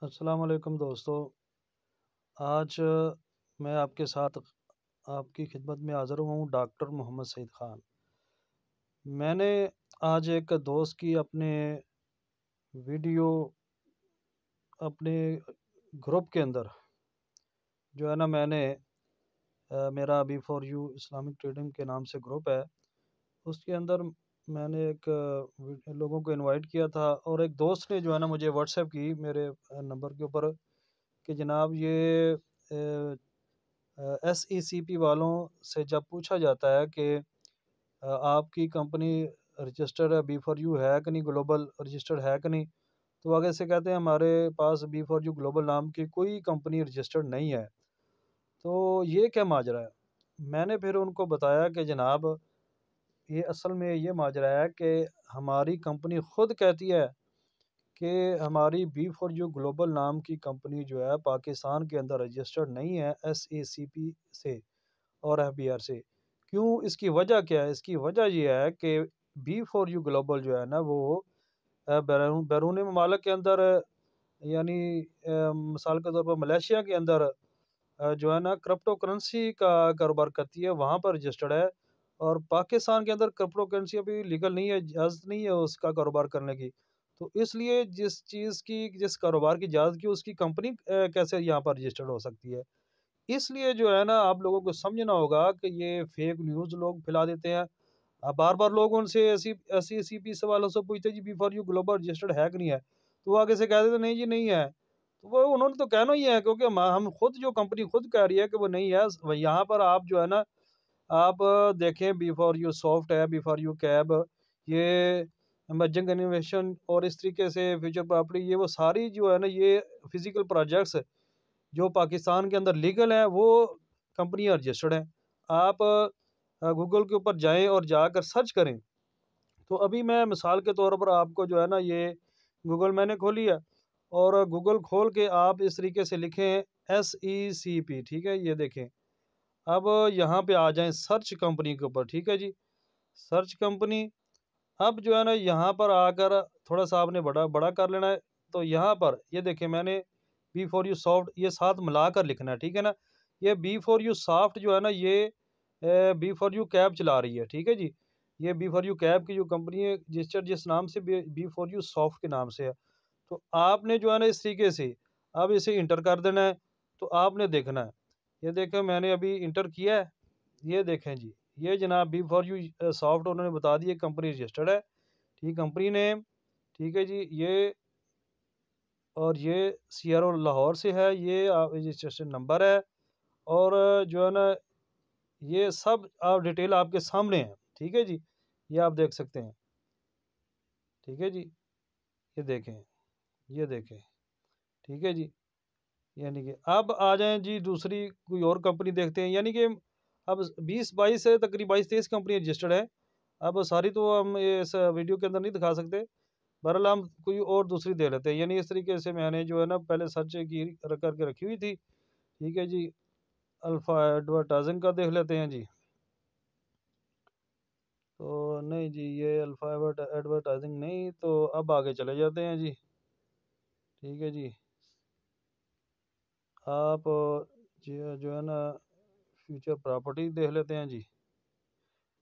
अस्सलाम वालेकुम दोस्तों। आज मैं आपके साथ आपकी खिदमत में हाज़िर हुआ हूँ डॉक्टर मोहम्मद सईद ख़ान। मैंने आज एक दोस्त की अपने वीडियो अपने ग्रुप के अंदर जो है ना मैंने मेरा B for you Islamic trading के नाम से ग्रुप है। उसके अंदर मैंने एक लोगों को इनवाइट किया था और एक दोस्त ने जो है ना मुझे व्हाट्सएप की मेरे नंबर के ऊपर कि जनाब ये SECP वालों से जब पूछा जाता है कि आपकी कंपनी रजिस्टर्ड है बी फॉर यू है कि नहीं, ग्लोबल रजिस्टर्ड है कि नहीं, तो आगे से कहते हैं हमारे पास बी फॉर यू ग्लोबल नाम की कोई कंपनी रजिस्टर्ड नहीं है। तो ये क्या माजरा है? मैंने फिर उनको बताया कि जनाब ये असल में ये माजरा है कि हमारी कंपनी खुद कहती है कि हमारी बी फॉर यू ग्लोबल नाम की कंपनी जो है पाकिस्तान के अंदर रजिस्टर्ड नहीं है SECP से और FBR से। क्यों, इसकी वजह क्या है? इसकी वजह ये है कि बी फॉर यू ग्लोबल जो है ना वो बैरून ममालिक के अंदर यानी मिसाल के तौर पर मलेशिया के अंदर जो है ना क्रिप्टो करेंसी का कारोबार करती है, वहाँ पर रजिस्टर्ड है। और पाकिस्तान के अंदर क्रिप्टो करेंसी अभी लीगल नहीं है, इजाज़त नहीं है उसका कारोबार करने की। तो इसलिए जिस कारोबार की इजाज़त की उसकी कंपनी कैसे यहाँ पर रजिस्टर्ड हो सकती है? इसलिए जो है ना आप लोगों को समझना होगा कि ये फेक न्यूज़ लोग फैला देते हैं। बार-बार लोग उनसे ऐसी ऐसी एसईपी सवालों से पूछते हैं जी B for you global registered है कि नहीं है? तो वो आगे से कह देते नहीं जी नहीं है। तो वो उन्होंने तो कहना ही है क्योंकि हम खुद जो कंपनी खुद कह रही है कि वो नहीं है। यहाँ पर आप जो है ना आप देखें बी फॉर यू सॉफ्ट है, बी फॉर यू कैब, ये इमर्जिंग इनोवेशन और इस तरीके से फ्यूचर प्रॉपर्टी, ये वो सारी जो है ना ये फिज़िकल प्रोजेक्ट्स जो पाकिस्तान के अंदर लीगल है वो कंपनियाँ रजिस्टर्ड हैं। आप गूगल के ऊपर जाएँ और जाकर सर्च करें। तो अभी मैं मिसाल के तौर पर आपको जो है ना ये गूगल मैंने खोली है और गूगल खोल के आप इस तरीके से लिखें SECP, ठीक है? ये देखें। अब यहाँ पे आ जाएँ सर्च कंपनी के ऊपर, ठीक है जी? सर्च कंपनी, अब जो है ना यहाँ पर आकर थोड़ा-सा आपने बड़ा बड़ा कर लेना है। तो यहाँ पर ये देखिए मैंने बी फॉर यू सॉफ्ट ये साथ मिलाकर लिखना है, ठीक है ना? ये बी फॉर यू सॉफ्ट जो है ना ये बी फॉर यू कैब चला रही है, ठीक है जी? ये बी फॉर यू कैब की जो कंपनी है रजिस्टर्ड जिस नाम से B B for you soft के नाम से है। तो आपने जो है ना इस तरीके से अब इसे इंटर कर देना है। तो आपने देखना है, ये देखें मैंने अभी इंटर किया है, ये देखें जी, ये जनाब बी फॉर यू सॉफ्ट उन्होंने बता दिया कंपनी रजिस्टर्ड है, ठीक कंपनी नेम, ठीक है जी? ये और ये सीआरओ लाहौर से है, ये रजिस्ट्रेशन नंबर है और जो है ना ये सब आप डिटेल आपके सामने है, ठीक है जी? ये आप देख सकते हैं, ठीक है जी? ये देखें, ये देखें, ठीक है जी? यानी कि अब आ जाएँ जी दूसरी कोई और कंपनी देखते हैं, यानी कि अब 20-22 है, तकरीबन 22-23 कंपनी रजिस्टर्ड है। अब सारी तो हम ये इस वीडियो के अंदर नहीं दिखा सकते। बहरहाल हम कोई और दूसरी दे लेते हैं, यानी इस तरीके से मैंने जो है ना पहले सर्च की करके रखी हुई थी, ठीक है जी? अल्फ़ा एडवर्टाइज़िंग का देख लेते हैं जी। तो नहीं जी, ये अल्फ़ा एडवर्टाइज़िंग नहीं, तो अब आगे चले जाते हैं जी, ठीक है जी? आप जो है ना फ्यूचर प्रॉपर्टी देख लेते हैं जी।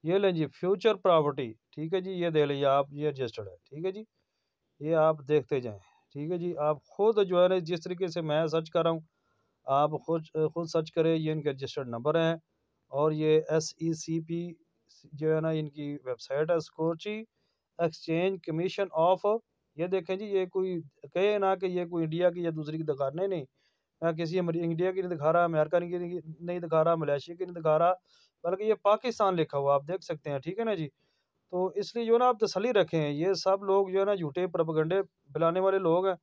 ये लें जी फ्यूचर प्रॉपर्टी, ठीक है जी? ये देख लीजिए आप, ये रजिस्टर्ड है, ठीक है जी? ये आप देखते जाएँ, ठीक है जी? आप खुद जो है ना जिस तरीके से मैं सर्च कर रहा हूँ, आप खुद सर्च करें, ये इनके रजिस्टर्ड नंबर हैं और ये SECP जो है ना इनकी वेबसाइट है, सिक्योरिटी एक्सचेंज कमीशन ऑफ, ये देखें जी, ये कोई कहे ना कि ये कोई इंडिया की या दूसरी की दिखा, नहीं, नहीं। किसी इंडिया की नहीं दिखा रहा, अमेरिका की नहीं दिखा रहा, मलेशिया की नहीं दिखा रहा, बल्कि ये पाकिस्तान लिखा हुआ आप देख सकते हैं, ठीक है ना जी? तो इसलिए जो है ना आप तसल्ली रखें, ये सब लोग जो है ना झूठे प्रोपेगेंडे फैलाने वाले लोग हैं,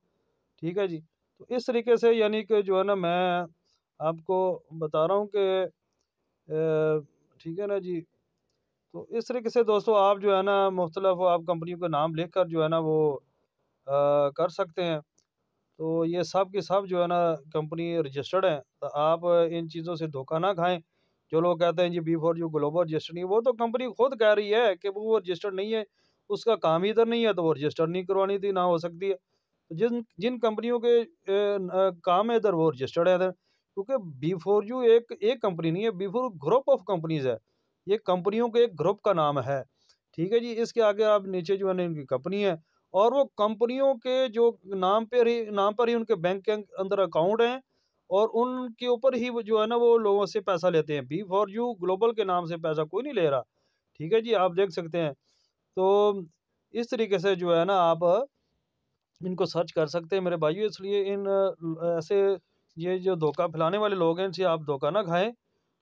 ठीक है जी? तो इस तरीके से यानी कि जो है ना मैं आपको बता रहा हूँ कि ठीक है ना जी? तो इस तरीके से दोस्तों आप जो है ना मुख्तलिफ आप कंपनियों के नाम लिख कर जो है ना वो कर सकते हैं। तो ये सब के सब जो है ना कंपनी रजिस्टर्ड है, तो आप इन चीज़ों से धोखा ना खाएँ। जो लोग कहते हैं जी B for you global registered नहीं है, वो तो कंपनी खुद कह रही है कि वो रजिस्टर्ड नहीं है, उसका काम ही इधर नहीं है, तो वो रजिस्टर नहीं करवानी थी, ना हो सकती है। तो जिन जिन कंपनियों के काम है इधर वो रजिस्टर्ड है इधर, क्योंकि बी फॉर यू एक एक कंपनी नहीं है, B for group of companies है। ये कंपनियों के एक ग्रुप का नाम है। ठीक है जी, इसके आगे आप नीचे जो है ना इनकी कंपनी है, और वो कंपनियों के जो नाम पर ही उनके बैंक के अंदर अकाउंट हैं, और उनके ऊपर ही वो जो है ना वो लोगों से पैसा लेते हैं। बी फॉर यू ग्लोबल के नाम से पैसा कोई नहीं ले रहा। ठीक है जी, आप देख सकते हैं। तो इस तरीके से जो है ना आप इनको सर्च कर सकते हैं मेरे भाइयों। इसलिए ऐसे ये जो धोखा फैलाने वाले लोग हैं, इनसे आप धोखा ना खाएं।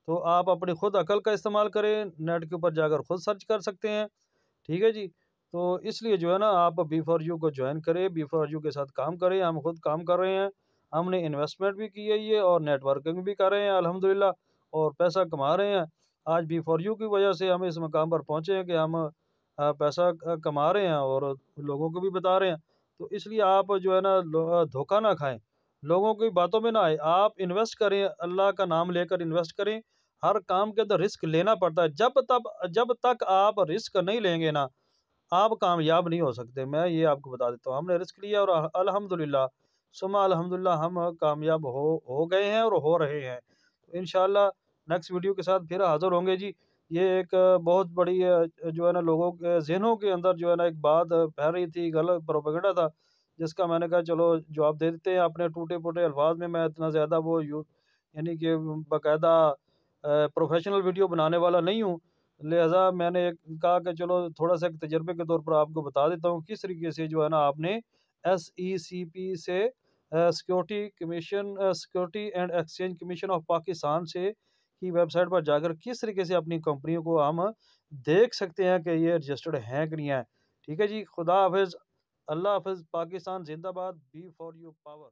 तो आप अपनी खुद अकल का इस्तेमाल करें, नेट के ऊपर जाकर खुद सर्च कर सकते हैं। ठीक है जी। तो इसलिए जो है ना आप बी फॉर यू को ज्वाइन करें, बी फॉर यू के साथ काम करें। हम खुद काम कर रहे हैं, हमने इन्वेस्टमेंट भी की है ये, और नेटवर्किंग भी कर रहे हैं अल्हम्दुलिल्लाह, और पैसा कमा रहे हैं। आज बी फॉर यू की वजह से हम इस मकाम पर पहुँचे हैं कि हम पैसा कमा रहे हैं और लोगों को भी बता रहे हैं। तो इसलिए आप जो है ना धोखा ना खाएं, लोगों की बातों में ना आए। आप इन्वेस्ट करें, अल्लाह का नाम लेकर इन्वेस्ट करें। हर काम के अंदर रिस्क लेना पड़ता है। जब तक आप रिस्क नहीं लेंगे ना, आप कामयाब नहीं हो सकते। मैं ये आपको बता देता हूँ, हमने रिस्क लिया और अल्हम्दुलिल्लाह, सुम्मा अल्हम्दुलिल्लाह हम कामयाब हो गए हैं और हो रहे हैं। तो इंशाअल्लाह नेक्स्ट वीडियो के साथ फिर हाज़िर होंगे जी। ये एक बहुत बड़ी जो है ना लोगों के ज़हनों के अंदर जो है ना एक बात फैल रही थी, गलत प्रोपेगेंडा था, जिसका मैंने कहा चलो जवाब दे देते हैं अपने टूटे-फूटे अल्फाज़ में। मैं इतना ज़्यादा वो यानी कि बाकायदा प्रोफ़ेशनल वीडियो बनाने वाला नहीं हूँ। लिहाज़ा मैंने कहा कि चलो थोड़ा-सा एक तजर्बे के तौर पर आपको बता देता हूँ, किस तरीके से जो है ना आपने एसईसीपी से security and exchange commission of Pakistan से की वेबसाइट पर जाकर किस तरीके से अपनी कंपनियों को हम देख सकते हैं कि ये रजिस्टर्ड हैं कि नहीं है। ठीक है जी, खुदा हाफ़िज़, अल्लाह हाफ़िज़, पाकिस्तान ज़िंदाबाद, बी फॉर यू पावर।